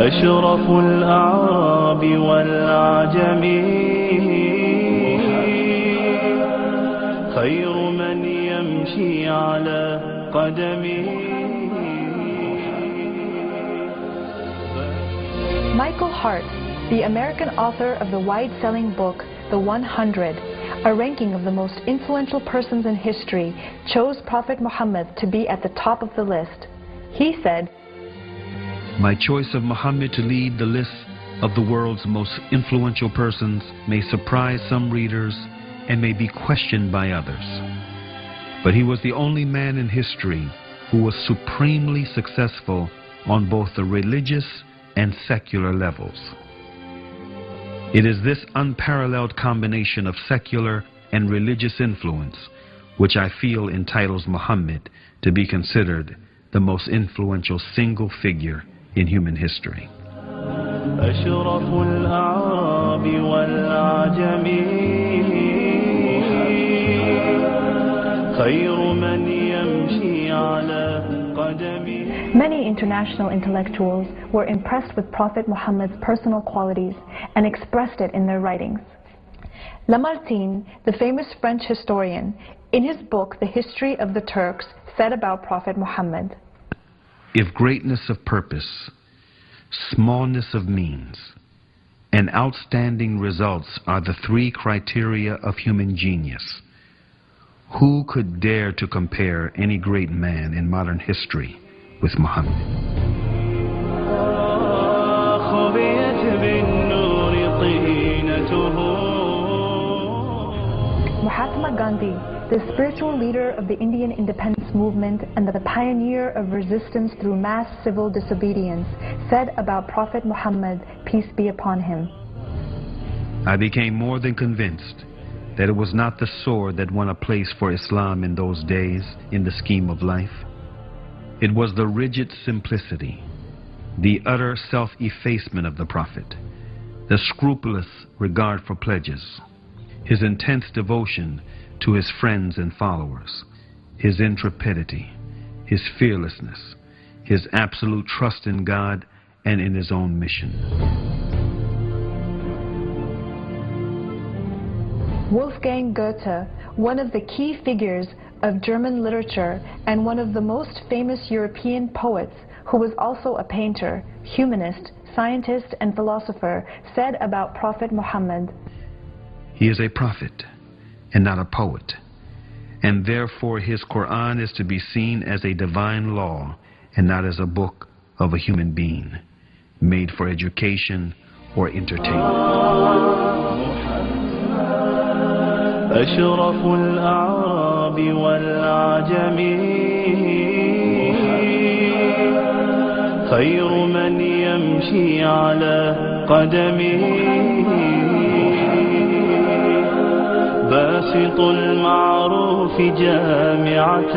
أشرف الأعراب والعجم خير من يمشي على قدمه. Michael Hart, the American author of the wide-selling book The 100, a ranking of the most influential persons in history, chose Prophet Muhammad to be at the top of the list. He said, "My choice of Muhammad to lead the list of the world's most influential persons may surprise some readers and may be questioned by others. But he was the only man in history who was supremely successful on both the religious and secular levels. It is this unparalleled combination of secular and religious influence which I feel entitles Muhammad to be considered the most influential single figure in human history." أشرف الأعراب والعجم خير من يمشي على قدمه. Many international intellectuals were impressed with Prophet Muhammad's personal qualities and expressed it in their writings. Lamartine, the famous French historian, in his book The History of the Turks, said about Prophet Muhammad, "If greatness of purpose, smallness of means, and outstanding results are the three criteria of human genius, who could dare to compare any great man in modern history with Muhammad?" Mahatma Gandhi, the spiritual leader of the Indian independence movement and the pioneer of resistance through mass civil disobedience, said about Prophet Muhammad, peace be upon him, "I became more than convinced that it was not the sword that won a place for Islam in those days in the scheme of life. It was the rigid simplicity, the utter self-effacement of the Prophet, the scrupulous regard for pledges, his intense devotion to his friends and followers, his intrepidity, his fearlessness, his absolute trust in God and in his own mission." Wolfgang Goethe, one of the key figures of German literature and one of the most famous European poets, who was also a painter, humanist, scientist, and philosopher, said about Prophet Muhammad, "He is a prophet and not a poet, and therefore his Quran is to be seen as a divine law and not as a book of a human being, made for education or entertainment." أشرف الأعراب والعجم خير من يمشي على قدمه باسط المعروف جامعة